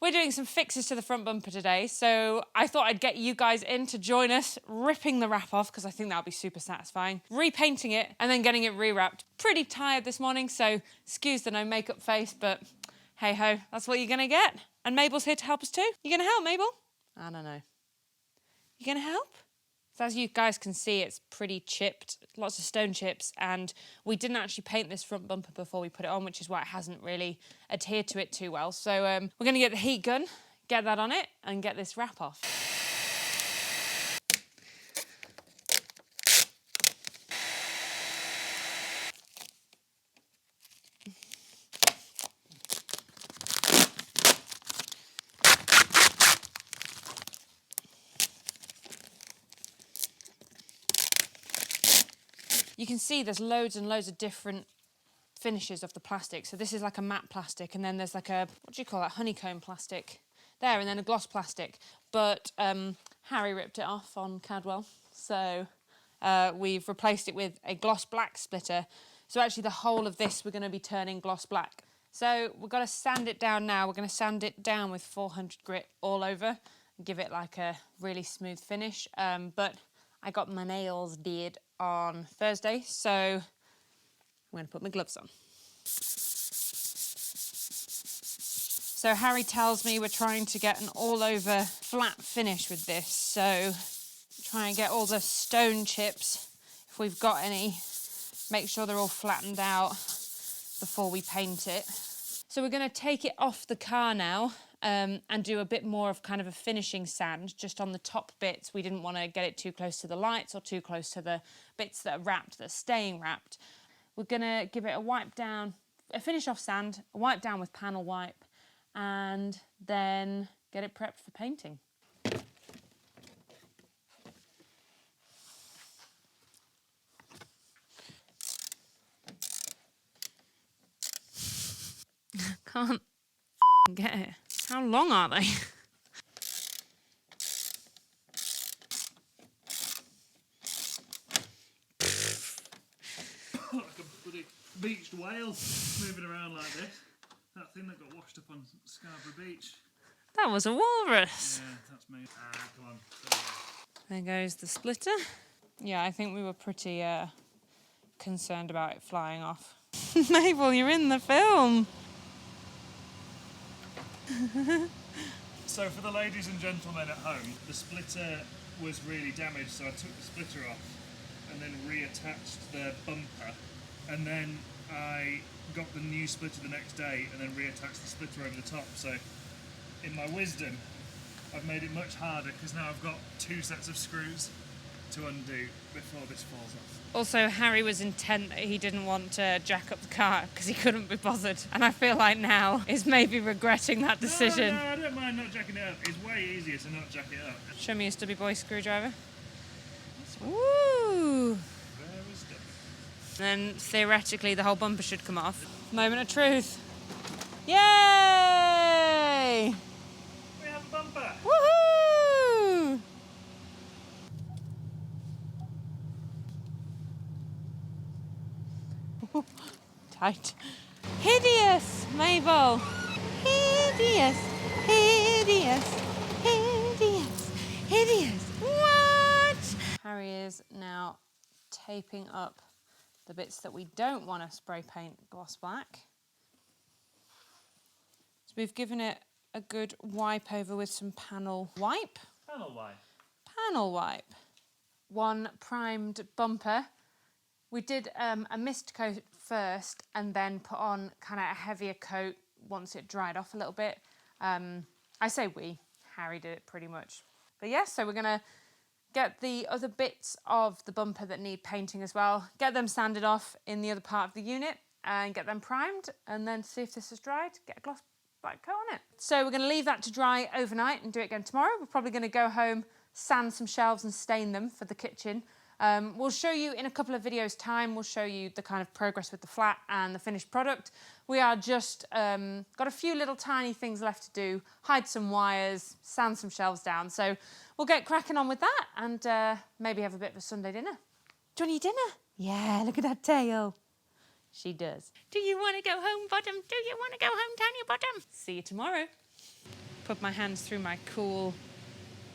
We're doing some fixes to the front bumper today, so I thought I'd get you guys in to join us, ripping the wrap off, because I think that'll be super satisfying, repainting it, and then getting it rewrapped. Pretty tired this morning, so excuse the no makeup face, but hey-ho, that's what you're gonna get. And Mabel's here to help us too. You gonna help, Mabel? I don't know. You gonna help? So as you guys can see, it's pretty chipped, lots of stone chips, and we didn't actually paint this front bumper before we put it on, which is why it hasn't really adhered to it too well. So we're gonna get the heat gun, get that on it, and get this wrap off. You can see there's loads and loads of different finishes of the plastic. So this is like a matte plastic, and then there's like a, what do you call that, honeycomb plastic there, and then a gloss plastic. But Harry ripped it off on Cadwell, so we've replaced it with a gloss black splitter. So actually the whole of this we're going to be turning gloss black. So we've got to sand it down now. We're going to sand it down with 400 grit all over and give it like a really smooth finish. But I got my nails did on Thursday, so I'm going to put my gloves on. So Harry tells me we're trying to get an all-over flat finish with this, so try and get all the stone chips, if we've got any, make sure they're all flattened out before we paint it. So we're going to take it off the car now and do a bit more of kind of a finishing sand just on the top bits. We didn't want to get it too close to the lights or too close to the bits that are wrapped, that are staying wrapped. We're going to give it a wipe down, a finish off sand, a wipe down with panel wipe, and then get it prepped for painting. Can't get it. How long are they? Like a bloody beached whale moving around like this. That thing that got washed up on Scarborough Beach. That was a walrus. Yeah, that's me. Come on. There goes the splitter. Yeah, I think we were pretty concerned about it flying off. Mabel, you're in the film. So for the ladies and gentlemen at home, the splitter was really damaged, so I took the splitter off and then reattached the bumper, and then I got the new splitter the next day and then reattached the splitter over the top. So in my wisdom, I've made it much harder because now I've got 2 sets of screws to undo before this falls off. Also, Harry was intent that he didn't want to jack up the car because he couldn't be bothered. And I feel like now is maybe regretting that decision. No, I don't mind not jacking it up. It's way easier to not jack it up. Show me your stubby boy screwdriver. Woo! Very stubby. Then theoretically the whole bumper should come off. Moment of truth. Yay! We have a bumper! Woohoo! Tight. Hideous, Mabel. Hideous, hideous, hideous, hideous. What? Harry is now taping up the bits that we don't want to spray paint gloss black. So we've given it a good wipe over with some panel wipe. Panel wipe. Panel wipe. One primed bumper. We did a mist coat first and then put on kind of a heavier coat once it dried off a little bit. I say we, Harry did it pretty much. But yes, so we're gonna get the other bits of the bumper that need painting as well, get them sanded off in the other part of the unit and get them primed, and then see if this is dried, get a gloss black coat on it. So we're gonna leave that to dry overnight and do it again tomorrow. We're probably gonna go home, sand some shelves and stain them for the kitchen. We'll show you in a couple of videos time, we'll show you the kind of progress with the flat and the finished product. We are just got a few little tiny things left to do, hide some wires, sand some shelves down. So we'll get cracking on with that and maybe have a bit of a Sunday dinner. Do you want your dinner? Yeah, look at that tail. She does. Do you want to go home, Bottom? Do you want to go home, Tanya Bottom? See you tomorrow. put my hands through my cool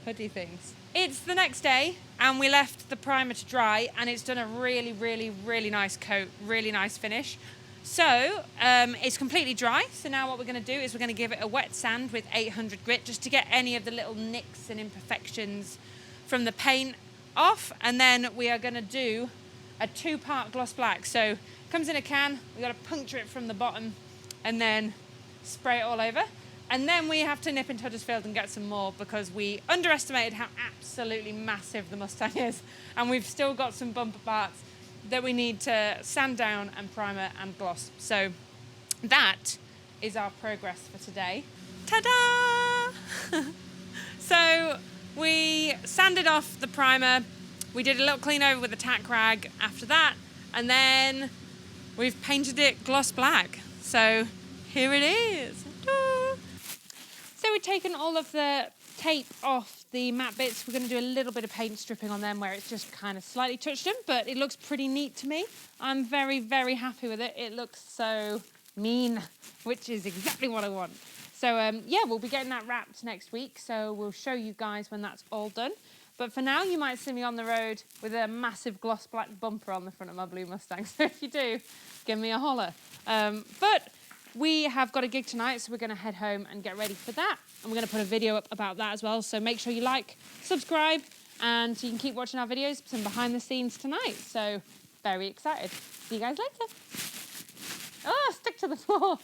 hoodie things. It's the next day and we left the primer to dry and it's done a really, really, really nice coat, really nice finish. So it's completely dry. So now what we're going to do is we're going to give it a wet sand with 800 grit just to get any of the little nicks and imperfections from the paint off. And then we are going to do a 2-part gloss black. So it comes in a can, we've got to puncture it from the bottom and then spray it all over. And then we have to nip into Huddersfield and get some more because we underestimated how absolutely massive the Mustang is. And we've still got some bumper parts that we need to sand down and primer and gloss. So that is our progress for today. Ta-da! So we sanded off the primer. We did a little clean over with a tack rag after that. And then we've painted it gloss black. So here it is. Ta-da! So we've taken all of the tape off the matte bits. We're going to do a little bit of paint stripping on them where it's just kind of slightly touched them, but it looks pretty neat to me. I'm very, very happy with it. It looks so mean, which is exactly what I want. So yeah, we'll be getting that wrapped next week. So we'll show you guys when that's all done. But for now, you might see me on the road with a massive gloss black bumper on the front of my blue Mustang. So if you do, give me a holler. But we have got a gig tonight, so we're going to head home and get ready for that. And we're going to put a video up about that as well. So make sure you like, subscribe, and you can keep watching our videos, some behind the scenes tonight. So very excited. See you guys later. Oh, stick to the floor.